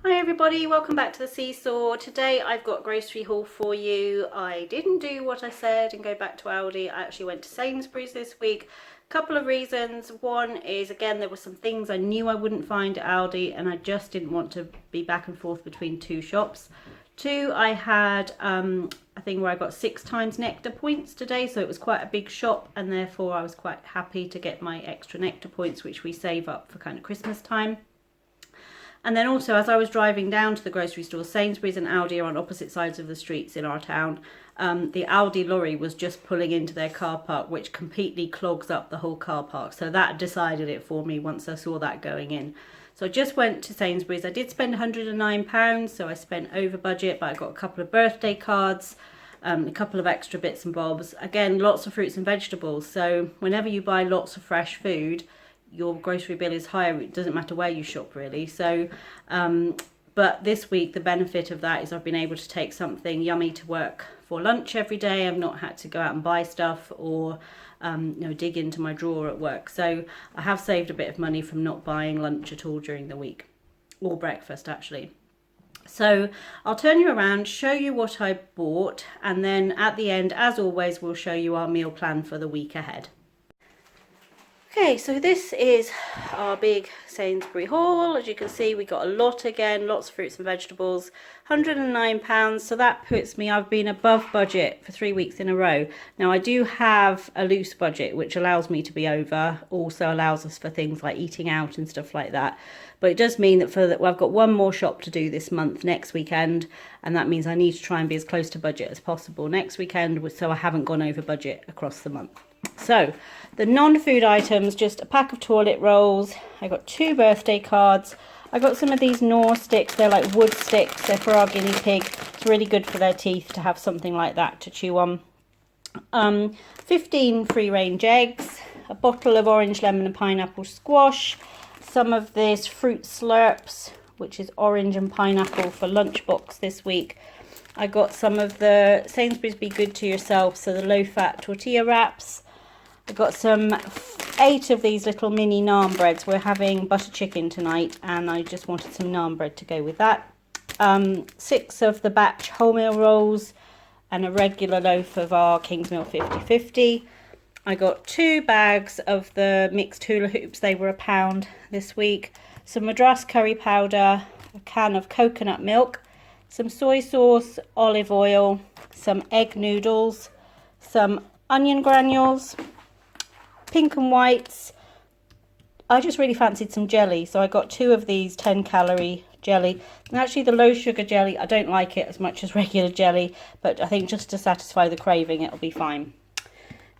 Hi everybody, welcome back to the SeeSaw. Today I've got a grocery haul for you. I didn't do what I said and go back to Aldi. I actually went to Sainsbury's this week. Couple of reasons. One is, again, there were some things I knew I wouldn't find at Aldi and I just didn't want to be back and forth between two shops. Two, I had a thing where I got 6 times Nectar points today, so it was quite a big shop and therefore I was quite happy to get my extra Nectar points, which we save up for kind of Christmas time. And then also, as I was driving down to the grocery store, Sainsbury's and Aldi are on opposite sides of the streets in our town. The Aldi lorry was just pulling into their car park, which completely clogs up the whole car park. So that decided it for me once I saw that going in. So I just went to Sainsbury's. I did spend £109, so I spent over budget, but I got a couple of birthday cards, a couple of extra bits and bobs. Again, lots of fruits and vegetables. So whenever you buy lots of fresh food, your grocery bill is higher. It doesn't matter where you shop really. So but this week the benefit of that is I've been able to take something yummy to work for lunch every day. I've not had to go out and buy stuff or dig into my drawer at work. So I have saved a bit of money from not buying lunch at all during the week, or breakfast actually. So I'll turn you around, show you what I bought, and then at the end, as always, we'll show you our meal plan for the week ahead. Okay, so this is our big Sainsbury haul. As you can see, we got a lot again, lots of fruits and vegetables, £109. So that puts me, I've been above budget for 3 weeks in a row. Now I do have a loose budget, which allows me to be over, also allows us for things like eating out and stuff like that. But it does mean that I've got one more shop to do this month, next weekend, and that means I need to try and be as close to budget as possible next weekend, so I haven't gone over budget across the month. So the non-food items, just a pack of toilet rolls. I got 2 birthday cards. I got some of these Knorr sticks. They're like wood sticks. They're for our guinea pig. It's really good for their teeth to have something like that to chew on. 15 free-range eggs. A bottle of orange, lemon and pineapple squash. Some of this fruit slurps, which is orange and pineapple for lunchbox this week. I got some of the Sainsbury's Be Good to Yourself, so the low-fat tortilla wraps. I got some 8 of these little mini naan breads. We're having butter chicken tonight and I just wanted some naan bread to go with that. 6 of the batch wholemeal rolls and a regular loaf of our Kingsmill 50/50. I got 2 bags of the mixed hula hoops. They were £1 this week. Some Madras curry powder, a can of coconut milk, some soy sauce, olive oil, some egg noodles, some onion granules, pink and whites. I just really fancied some jelly, so I got 2 of these 10-calorie jelly. And actually the low sugar jelly, I don't like it as much as regular jelly, but I think just to satisfy the craving it'll be fine.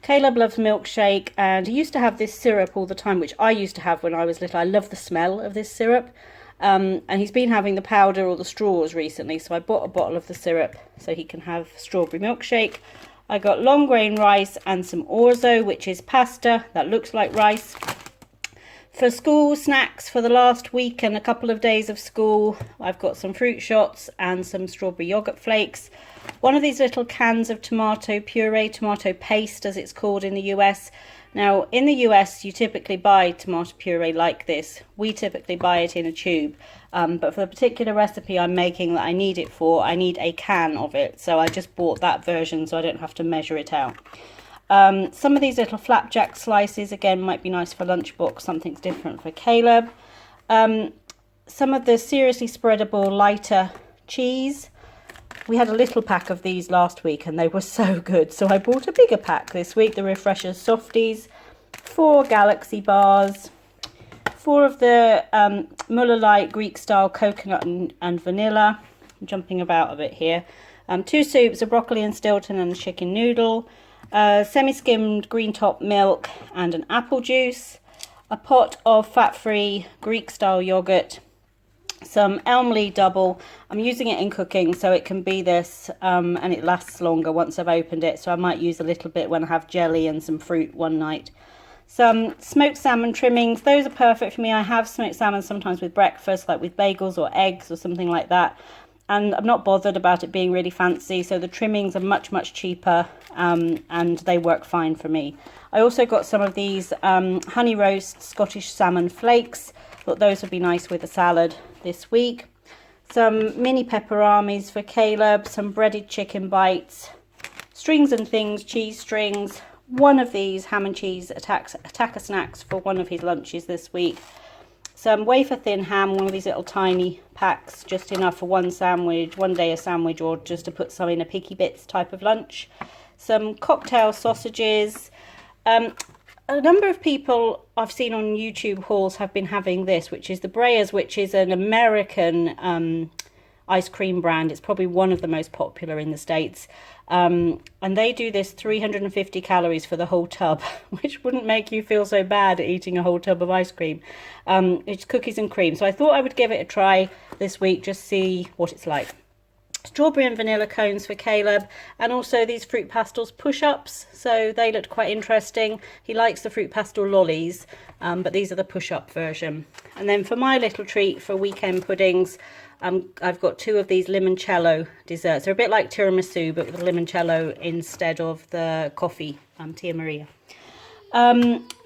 Caleb loves milkshake, and he used to have this syrup all the time, which I used to have when I was little. I love the smell of this syrup. And he's been having the powder or the straws recently, so I bought a bottle of the syrup so he can have strawberry milkshake. I got long grain rice and some orzo, which is pasta that looks like rice. For school snacks for the last week and a couple of days of school, I've got some fruit shots and some strawberry yogurt flakes. One of these little cans of tomato puree, tomato paste as it's called in the US. Now in the US you typically buy tomato puree like this. We typically buy it in a tube, but for the particular recipe I'm making that I need it for, I need a can of it, so I just bought that version so I don't have to measure it out. Some of these little flapjack slices again might be nice for lunchbox, something's different for Caleb. Some of the seriously spreadable lighter cheese. We had a little pack of these last week and they were so good, so I bought a bigger pack this week. The Refreshers Softies, 4 Galaxy bars, 4 of the Muller Light Greek style coconut and vanilla. I'm jumping about a bit here. 2 soups, a broccoli and Stilton and a chicken noodle, semi-skimmed green top milk and an apple juice, a pot of fat-free Greek style yogurt, some Elmley double. I'm using it in cooking so it can be this and it lasts longer once I've opened it, so I might use a little bit when I have jelly and some fruit one night. Some smoked salmon trimmings. Those are perfect for me. I have smoked salmon sometimes with breakfast, like with bagels or eggs or something like that, and I'm not bothered about it being really fancy, so the trimmings are much cheaper and they work fine for me. I also got some of these honey roast Scottish salmon flakes. Thought those would be nice with a salad this week. some mini pepperonis for Caleb, some breaded chicken bites, strings and things, cheese strings, one of these ham and cheese attacker snacks for one of his lunches this week, some wafer thin ham, one of these little tiny packs, just enough for one sandwich, one day a sandwich, or just to put some in a picky bits type of lunch, some cocktail sausages. A number of people I've seen on YouTube hauls have been having this, which is the Breyers, which is an American ice cream brand. It's probably one of the most popular in the States. And they do this 350 calories for the whole tub, which wouldn't make you feel so bad eating a whole tub of ice cream. It's cookies and cream. So I thought I would give it a try this week, just see what it's like. Strawberry and vanilla cones for Caleb, and also these fruit pastels push-ups, so they looked quite interesting. He likes the fruit pastel lollies, but these are the push-up version. And then for my little treat for weekend puddings, I've got two of these limoncello desserts. They're a bit like tiramisu, but with limoncello instead of the coffee, Tia Maria.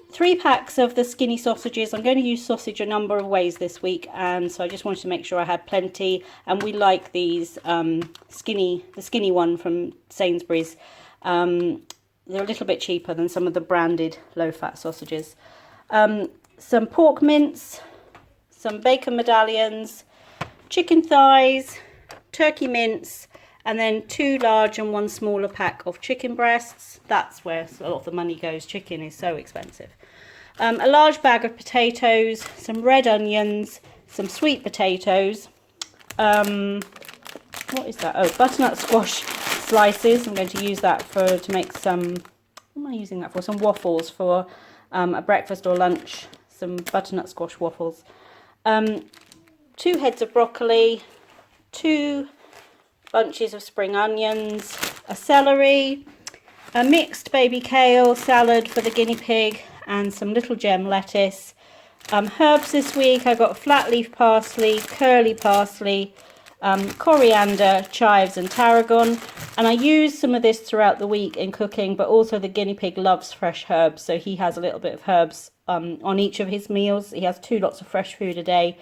3 packs of the skinny sausages. I'm going to use sausage a number of ways this week, and so I just wanted to make sure I had plenty. And we like these the skinny one from Sainsbury's. They're a little bit cheaper than some of the branded low-fat sausages. Some pork mince, some bacon medallions, chicken thighs, turkey mince, and then 2 large and 1 smaller pack of chicken breasts. That's where a lot of the money goes. Chicken is so expensive. A large bag of potatoes, some red onions, some sweet potatoes. What is that? Oh, butternut squash slices. I'm going to use that to make some, what am I using that for? Some waffles for a breakfast or lunch. Some butternut squash waffles. 2 heads of broccoli, 2 bunches of spring onions, a celery, a mixed baby kale salad for the guinea pig, and some little gem lettuce. Herbs this week, I've got flat leaf parsley, curly parsley, coriander, chives and tarragon. And I use some of this throughout the week in cooking, but also the guinea pig loves fresh herbs, so he has a little bit of herbs on each of his meals. He has 2 lots of fresh food a day,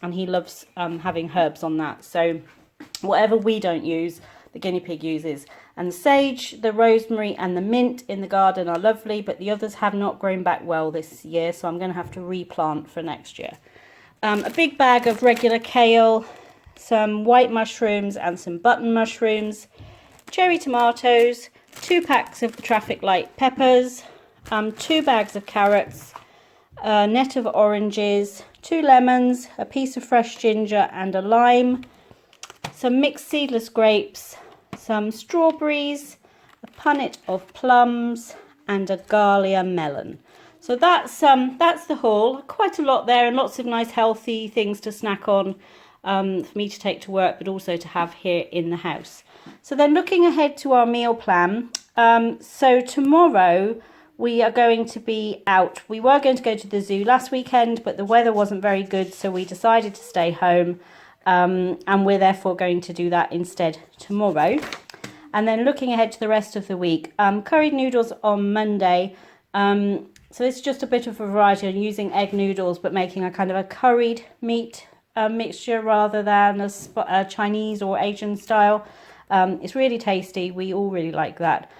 and he loves having herbs on that. So whatever we don't use, the guinea pig uses. And the sage, the rosemary and the mint in the garden are lovely, but the others have not grown back well this year, so I'm going to have to replant for next year. A big bag of regular kale, some white mushrooms and some button mushrooms, cherry tomatoes, 2 packs of the traffic light peppers, 2 bags of carrots, a net of oranges, 2 lemons, a piece of fresh ginger and a lime, some mixed seedless grapes, some strawberries, a punnet of plums, and a Galia melon. So that's the haul. Quite a lot there, and lots of nice healthy things to snack on for me to take to work, but also to have here in the house. So then looking ahead to our meal plan. So tomorrow we are going to be out. We were going to go to the zoo last weekend, but the weather wasn't very good, so we decided to stay home. And we're therefore going to do that instead tomorrow. And then looking ahead to the rest of the week, curried noodles on Monday. So it's just a bit of a variety. I'm using egg noodles, but making a kind of a curried meat mixture rather than a Chinese or Asian style. It's really tasty. We all really like that.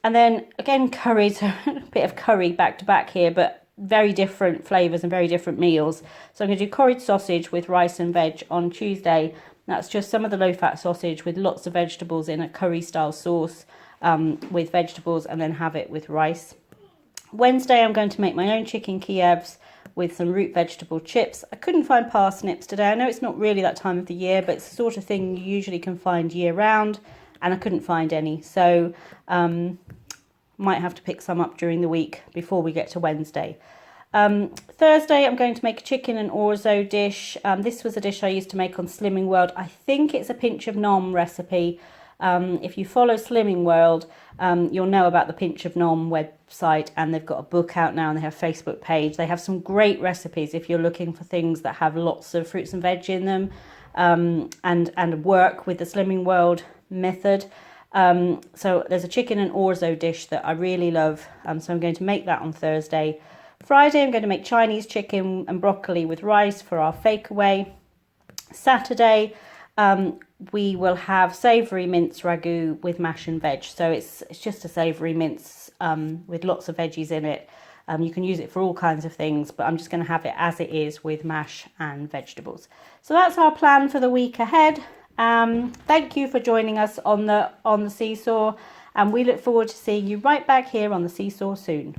And then again, curry, so a bit of curry back to back here, but very different flavours and very different meals. So I'm going to do curried sausage with rice and veg on Tuesday. That's just some of the low-fat sausage with lots of vegetables in a curry-style sauce with vegetables, and then have it with rice. Wednesday I'm going to make my own chicken Kievs with some root vegetable chips. I couldn't find parsnips today. I know it's not really that time of the year, but it's the sort of thing you usually can find year-round, and I couldn't find any. So might have to pick some up during the week before we get to Wednesday. Thursday I'm going to make a chicken and orzo dish. This was a dish I used to make on Slimming World. I think it's a pinch of nom recipe. If you follow Slimming World, you'll know about the Pinch of Nom website, and they've got a book out now and they have a Facebook page. They have some great recipes if you're looking for things that have lots of fruits and veg in them, and work with the Slimming World method. So there's a chicken and orzo dish that I really love, so I'm going to make that on Thursday. Friday I'm going to make Chinese chicken and broccoli with rice for our fake away. Saturday we will have savoury mince ragu with mash and veg. So it's just a savoury mince with lots of veggies in it. You can use it for all kinds of things, but I'm just going to have it as it is with mash and vegetables. So that's our plan for the week ahead. Thank you for joining us on the SeeSaw, and we look forward to seeing you right back here on the SeeSaw soon.